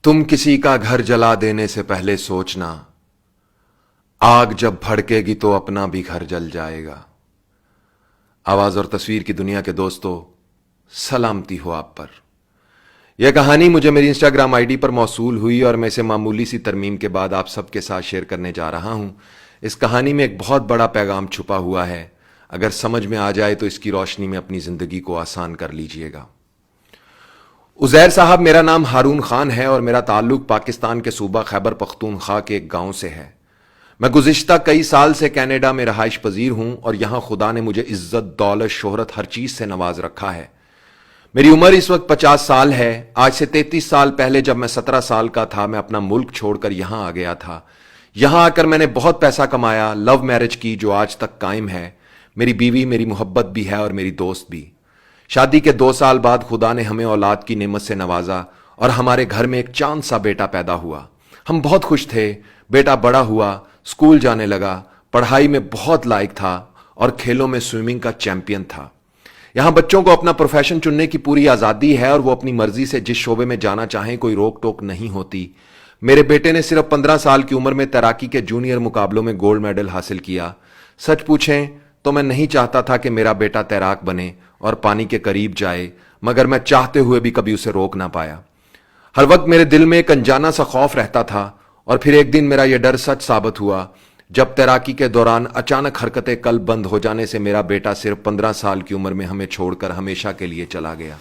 तुम किसी का घर जला देने से पहले सोचना, आग जब भड़केगी तो अपना भी घर जल जाएगा। आवाज और तस्वीर की दुनिया के दोस्तों, सलामती हो आप पर। यह कहानी मुझे मेरी इंस्टाग्राम आईडी पर मौसूल हुई और मैं इसे मामूली सी तरमीम के बाद आप सबके साथ शेयर करने जा रहा हूं। इस कहानी में एक बहुत बड़ा पैगाम छुपा हुआ है। अगर समझ में आ जाए तो इसकी रोशनी में अपनी जिंदगी को आसान कर लीजिएगा। उजैर साहब, मेरा नाम हारून खान है और मेरा ताल्लुक पाकिस्तान के सूबा खैबर पख्तूनख्वा के एक गांव से है। मैं गुज़िश्ता कई साल से कनाडा में रहाइश पजीर हूं और यहां खुदा ने मुझे इज्जत, दौलत, शोहरत हर चीज से नवाज रखा है। मेरी उम्र इस वक्त 50 साल है। आज से 33 साल पहले जब मैं 17 साल का था, मैं अपना मुल्क छोड़कर यहां आ गया था। यहां आकर मैंने बहुत पैसा कमाया, लव मैरिज की जो आज तक कायम है। मेरी बीवी मेरी मोहब्बत भी है और मेरी दोस्त भी। शादी के 2 साल बाद खुदा ने हमें औलाद की नेमत से नवाजा और हमारे घर में एक चांद सा बेटा पैदा हुआ। हम बहुत खुश थे। बेटा बड़ा हुआ, स्कूल जाने लगा, पढ़ाई में बहुत लायक था और खेलों में स्विमिंग का चैंपियन था। यहां बच्चों को अपना प्रोफेशन चुनने की पूरी आजादी है और वो अपनी मर्जी से जिस शोबे में जाना चाहें, कोई रोक टोक नहीं होती। मेरे बेटे ने सिर्फ 15 साल की उम्र में तैराकी के जूनियर मुकाबलों में गोल्ड मेडल हासिल किया। सच पूछें तो मैं नहीं चाहता था कि मेरा बेटा तैराक बने और पानी के करीब जाए, मगर मैं चाहते हुए भी कभी उसे रोक ना पाया। हर वक्त मेरे दिल में एक अनजाना सा खौफ रहता था और फिर एक दिन मेरा यह डर सच साबित हुआ जब तैराकी के दौरान अचानक हरकतें कल्ब बंद हो जाने से मेरा बेटा सिर्फ 15 साल की उम्र में हमें छोड़कर हमेशा के लिए चला गया।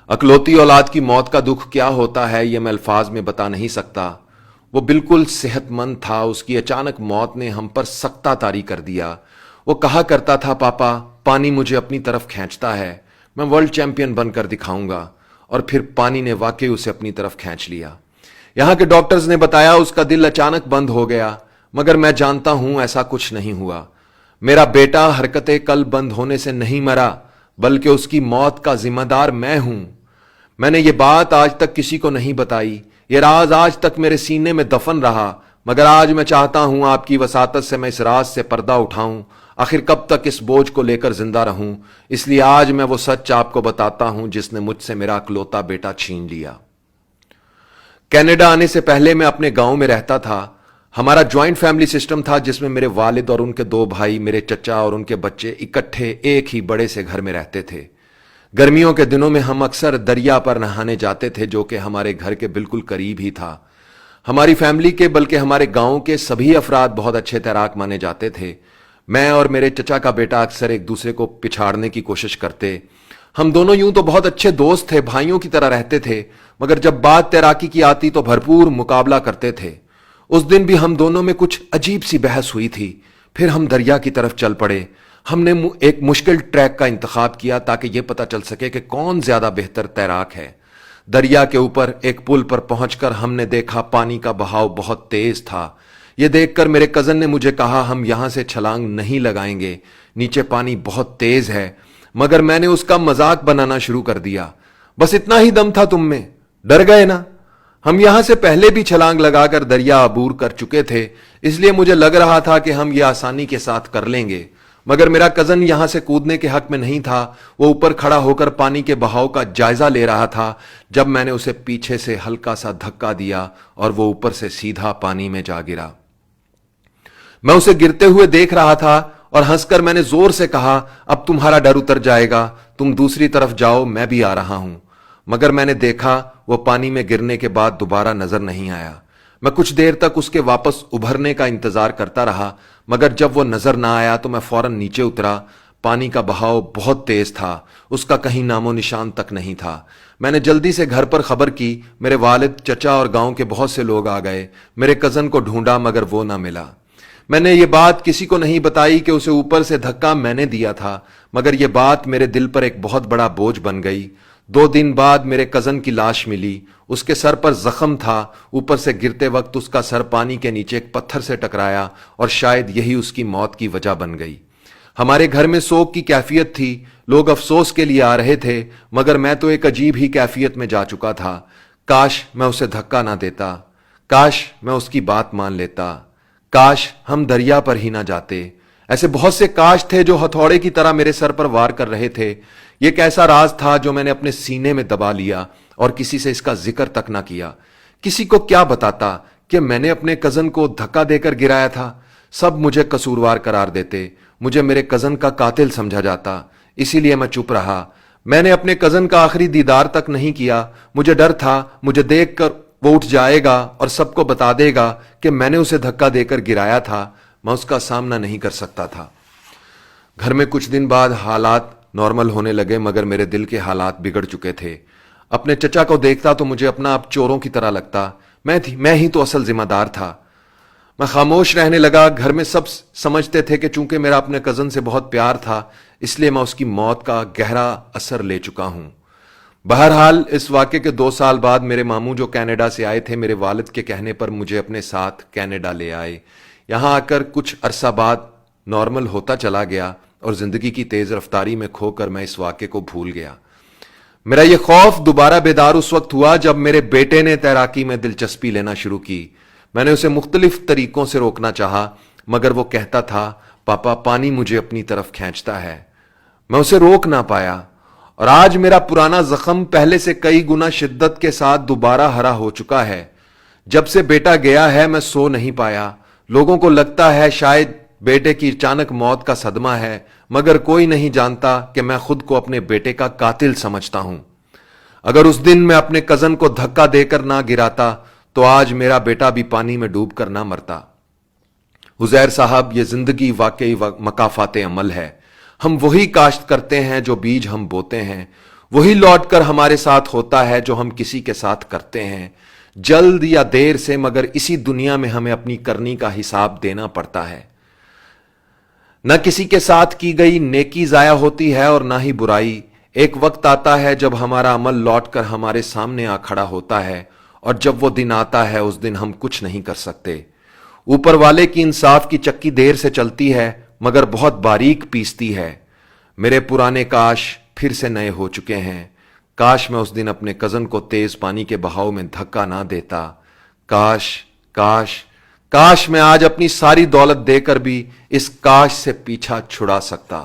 अकलौती औलाद की मौत का दुख क्या होता है यह मैं अल्फाज में बता नहीं सकता। वो बिल्कुल सेहतमंद था, उसकी अचानक मौत ने हम पर सख्ता तारी कर दिया। वो कहा करता था, पापा पानी मुझे अपनी तरफ खींचता है, मैं वर्ल्ड चैंपियन बनकर दिखाऊंगा। और फिर पानी ने वाकई उसे अपनी तरफ खींच लिया। यहां के डॉक्टर्स ने बताया उसका दिल अचानक बंद हो गया, मगर मैं जानता हूं ऐसा कुछ नहीं हुआ। मेरा बेटा हरकतें कल बंद होने से नहीं मरा, बल्कि उसकी मौत का जिम्मेदार मैं हूं। मैंने ये बात आज तक किसी को नहीं बताई। ये राज आज तक मेरे सीने में दफन रहा, मगर आज मैं चाहता हूं आपकी वसातत से मैं इस राज से पर्दा उठाऊं। आखिर कब तक इस बोझ को लेकर जिंदा रहूं? इसलिए आज मैं वो सच आपको बताता हूं जिसने मुझसे मेरा अकलौता बेटा छीन लिया। कनाडा आने से पहले मैं अपने गांव में रहता था। हमारा ज्वाइंट फैमिली सिस्टम था जिसमें मेरे वालिद और उनके 2 भाई, मेरे चचा और उनके बच्चे इकट्ठे एक ही बड़े से घर में रहते थे। गर्मियों के दिनों में हम अक्सर दरिया पर नहाने जाते थे, जो कि हमारे घर के बिल्कुल करीब ही था। हमारी फैमिली के बल्कि हमारे गांव के सभी अफराद बहुत अच्छे तैराक माने जाते थे। मैं और मेरे चचा का बेटा अक्सर एक दूसरे को पिछाड़ने की कोशिश करते। हम दोनों यूं तो बहुत अच्छे दोस्त थे, भाइयों की तरह रहते थे, मगर जब बात तैराकी की आती तो भरपूर मुकाबला करते थे। उस दिन भी हम दोनों में कुछ अजीब सी बहस हुई थी। फिर हम दरिया की तरफ चल पड़े। हमने एक मुश्किल ट्रैक का इंतखाब किया ताकि यह पता चल सके कि कौन ज्यादा बेहतर तैराक है। दरिया के ऊपर एक पुल पर पहुंचकर हमने देखा पानी का बहाव बहुत तेज था। यह देखकर मेरे कजन ने मुझे कहा, हम यहां से छलांग नहीं लगाएंगे, नीचे पानी बहुत तेज है। मगर मैंने उसका मजाक बनाना शुरू कर दिया। बस इतना ही दम था तुम में, डर गए ना? हम यहां से पहले भी छलांग लगाकर दरिया अबूर कर चुके थे, इसलिए मुझे लग रहा था कि हम यह आसानी के साथ कर लेंगे। मगर मेरा कजन यहां से कूदने के हक में नहीं था। वो ऊपर खड़ा होकर पानी के बहाव का जायजा ले रहा था जब मैंने उसे पीछे से हल्का सा धक्का दिया और वो ऊपर से सीधा पानी में जा गिरा। मैं उसे गिरते हुए देख रहा था और हंसकर मैंने जोर से कहा, अब तुम्हारा डर उतर जाएगा, तुम दूसरी तरफ जाओ, मैं भी आ रहा हूं। मगर मैंने देखा वो पानी में गिरने के बाद दोबारा नजर नहीं आया। मैं कुछ देर तक उसके वापस उभरने का इंतजार करता रहा, मगर जब वो नजर ना आया तो मैं फौरन नीचे उतरा। पानी का बहाव बहुत तेज था, उसका कहीं नामो निशान तक नहीं था। मैंने जल्दी से घर पर खबर की। मेरे वालिद, चचा और गांव के बहुत से लोग आ गए। मेरे कजन को ढूंढा मगर वो ना मिला। मैंने ये बात किसी को नहीं बताई कि उसे ऊपर से धक्का मैंने दिया था, मगर यह बात मेरे दिल पर एक बहुत बड़ा बोझ बन गई। 2 दिन बाद मेरे कजन की लाश मिली। उसके सर पर जख्म था। ऊपर से गिरते वक्त उसका सर पानी के नीचे एक पत्थर से टकराया और शायद यही उसकी मौत की वजह बन गई। हमारे घर में शोक की कैफियत थी। लोग अफसोस के लिए आ रहे थे, मगर मैं तो एक अजीब ही कैफियत में जा चुका था। काश मैं उसे धक्का ना देता, काश मैं उसकी बात मान लेता, काश हम दरिया पर ही ना जाते। ऐसे बहुत से काश थे जो हथौड़े की तरह मेरे सर पर वार कर रहे थे। यह एक ऐसा राज था जो मैंने अपने सीने में दबा लिया اور کسی سے اس کا ذکر تک نہ کیا۔ کسی کو کیا بتاتا کہ میں نے اپنے کزن کو دھکا دے کر گرایا تھا؟ سب مجھے قصوروار قرار دیتے، مجھے میرے کزن کا قاتل سمجھا جاتا، اسی لیے میں چپ رہا۔ میں نے اپنے کزن کا آخری دیدار تک نہیں کیا، مجھے ڈر تھا مجھے دیکھ کر وہ اٹھ جائے گا اور سب کو بتا دے گا کہ میں نے اسے دھکا دے کر گرایا تھا، میں اس کا سامنا نہیں کر سکتا تھا۔ گھر میں کچھ دن بعد حالات نارمل ہونے لگے، مگر میرے دل کے حالات بگڑ چکے تھے۔ اپنے چچا کو دیکھتا تو مجھے اپنا آپ چوروں کی طرح لگتا، میں ہی تو اصل ذمہ دار تھا۔ میں خاموش رہنے لگا۔ گھر میں سب سمجھتے تھے کہ چونکہ میرا اپنے کزن سے بہت پیار تھا، اس لیے میں اس کی موت کا گہرا اثر لے چکا ہوں۔ بہرحال اس واقعے کے 2 سال بعد میرے ماموں جو کینیڈا سے آئے تھے، میرے والد کے کہنے پر مجھے اپنے ساتھ کینیڈا لے آئے۔ یہاں آ کر کچھ عرصہ بعد نارمل ہوتا چلا گیا اور زندگی کی تیز رفتاری میں کھو کر میں اس واقعے کو بھول گیا۔ میرا یہ خوف دوبارہ بیدار اس وقت ہوا جب میرے بیٹے نے تیراکی میں دلچسپی لینا شروع کی۔ میں نے اسے مختلف طریقوں سے روکنا چاہا، مگر وہ کہتا تھا، پاپا پانی مجھے اپنی طرف کھینچتا ہے۔ میں اسے روک نہ پایا، اور آج میرا پرانا زخم پہلے سے کئی گنا شدت کے ساتھ دوبارہ ہرا ہو چکا ہے۔ جب سے بیٹا گیا ہے میں سو نہیں پایا۔ لوگوں کو لگتا ہے شاید بیٹے کی اچانک موت کا صدمہ ہے، مگر کوئی نہیں جانتا کہ میں خود کو اپنے بیٹے کا قاتل سمجھتا ہوں۔ اگر اس دن میں اپنے کزن کو دھکا دے کر نہ گراتا تو آج میرا بیٹا بھی پانی میں ڈوب کر نہ مرتا۔ عزیر صاحب، یہ زندگی واقعی مکافات عمل ہے۔ ہم وہی کاشت کرتے ہیں جو بیج ہم بوتے ہیں، وہی لوٹ کر ہمارے ساتھ ہوتا ہے جو ہم کسی کے ساتھ کرتے ہیں۔ جلد یا دیر سے مگر اسی دنیا میں ہمیں اپنی کرنی کا حساب دینا پڑتا ہے۔ نہ کسی کے ساتھ کی گئی نیکی ضائع ہوتی ہے اور نہ ہی برائی۔ ایک وقت آتا ہے جب ہمارا عمل لوٹ کر ہمارے سامنے آ کھڑا ہوتا ہے، اور جب وہ دن آتا ہے اس دن ہم کچھ نہیں کر سکتے۔ اوپر والے کی انصاف کی چکی دیر سے چلتی ہے مگر بہت باریک پیستی ہے۔ میرے پرانے کاش پھر سے نئے ہو چکے ہیں۔ کاش میں اس دن اپنے کزن کو تیز پانی کے بہاؤ میں دھکا نہ دیتا۔ کاش کاش کاش میں آج اپنی ساری دولت دے کر بھی اس کاش سے پیچھا چھڑا سکتا۔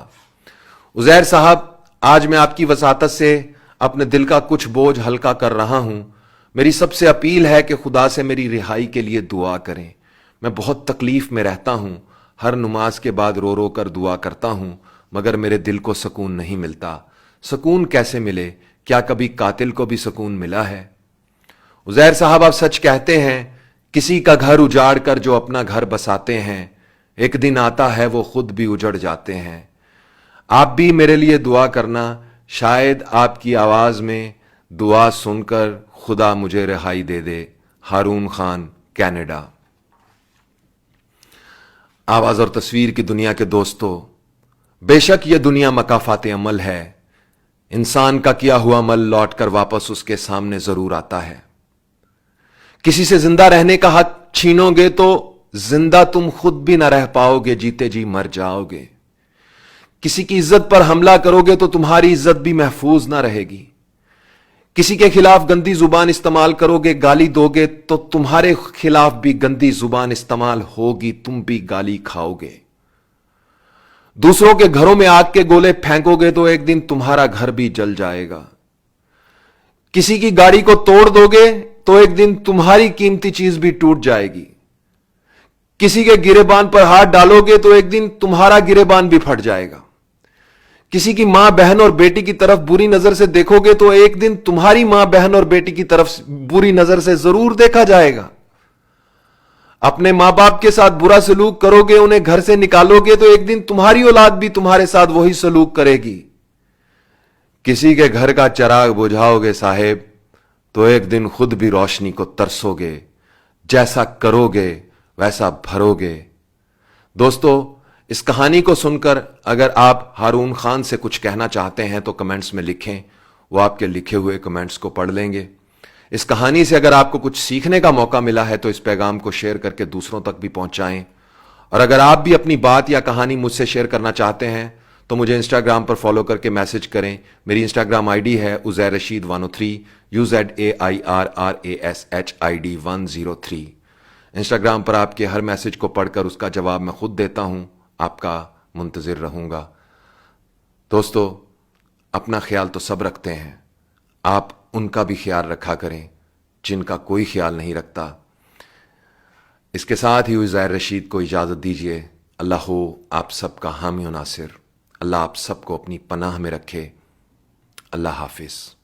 عزیر صاحب، آج میں آپ کی وساطت سے اپنے دل کا کچھ بوجھ ہلکا کر رہا ہوں۔ میری سب سے اپیل ہے کہ خدا سے میری رہائی کے لیے دعا کریں۔ میں بہت تکلیف میں رہتا ہوں، ہر نماز کے بعد رو رو کر دعا کرتا ہوں، مگر میرے دل کو سکون نہیں ملتا۔ سکون کیسے ملے؟ کیا کبھی قاتل کو بھی سکون ملا ہے؟ عزیر صاحب، آپ سچ کہتے ہیں، کسی کا گھر اجاڑ کر جو اپنا گھر بساتے ہیں، ایک دن آتا ہے وہ خود بھی اجڑ جاتے ہیں۔ آپ بھی میرے لیے دعا کرنا، شاید آپ کی آواز میں دعا سن کر خدا مجھے رہائی دے دے۔ ہارون خان، کینیڈا۔ آواز اور تصویر کی دنیا کے دوستو، بے شک یہ دنیا مکافات عمل ہے۔ انسان کا کیا ہوا عمل لوٹ کر واپس اس کے سامنے ضرور آتا ہے۔ کسی سے زندہ رہنے کا حق چھینو گے تو زندہ تم خود بھی نہ رہ پاؤ گے، جیتے جی مر جاؤ گے۔ کسی کی عزت پر حملہ کرو گے تو تمہاری عزت بھی محفوظ نہ رہے گی۔ کسی کے خلاف گندی زبان استعمال کرو گے، گالی دو گے تو تمہارے خلاف بھی گندی زبان استعمال ہوگی، تم بھی گالی کھاؤ گے۔ دوسروں کے گھروں میں آگ کے گولے پھینکو گے تو ایک دن تمہارا گھر بھی جل جائے گا۔ کسی کی گاڑی کو توڑ دو گے تو ایک دن تمہاری قیمتی چیز بھی ٹوٹ جائے گی۔ کسی کے گریبان پر ہاتھ ڈالو گے تو ایک دن تمہارا گریبان بھی پھٹ جائے گا۔ کسی کی ماں بہن اور بیٹی کی طرف بری نظر سے دیکھو گے تو ایک دن تمہاری ماں بہن اور بیٹی کی طرف بری نظر سے ضرور دیکھا جائے گا۔ اپنے ماں باپ کے ساتھ برا سلوک کرو گے، انہیں گھر سے نکالو گے تو ایک دن تمہاری اولاد بھی تمہارے ساتھ وہی سلوک کرے گی۔ کسی کے گھر کا چراغ بجھاؤ گے صاحب تو ایک دن خود بھی روشنی کو ترسو گے، جیسا کرو گے ویسا بھرو گے۔ دوستو، اس کہانی کو سن کر اگر آپ ہارون خان سے کچھ کہنا چاہتے ہیں تو کمنٹس میں لکھیں، وہ آپ کے لکھے ہوئے کمنٹس کو پڑھ لیں گے۔ اس کہانی سے اگر آپ کو کچھ سیکھنے کا موقع ملا ہے تو اس پیغام کو شیئر کر کے دوسروں تک بھی پہنچائیں، اور اگر آپ بھی اپنی بات یا کہانی مجھ سے شیئر کرنا چاہتے ہیں تو مجھے انسٹاگرام پر فالو کر کے میسج کریں۔ میری انسٹاگرام آئی ڈی ہے عزیر رشید 103، UZAIRRASHID 103۔ انسٹاگرام پر آپ کے ہر میسج کو پڑھ کر اس کا جواب میں خود دیتا ہوں، آپ کا منتظر رہوں گا۔ دوستو، اپنا خیال تو سب رکھتے ہیں، آپ ان کا بھی خیال رکھا کریں جن کا کوئی خیال نہیں رکھتا۔ اس کے ساتھ ہی ظاہر رشید کو اجازت دیجیے۔ اللہ ہو آپ سب کا حامی و ناصر، اللہ آپ سب کو اپنی پناہ میں رکھے۔ اللہ حافظ۔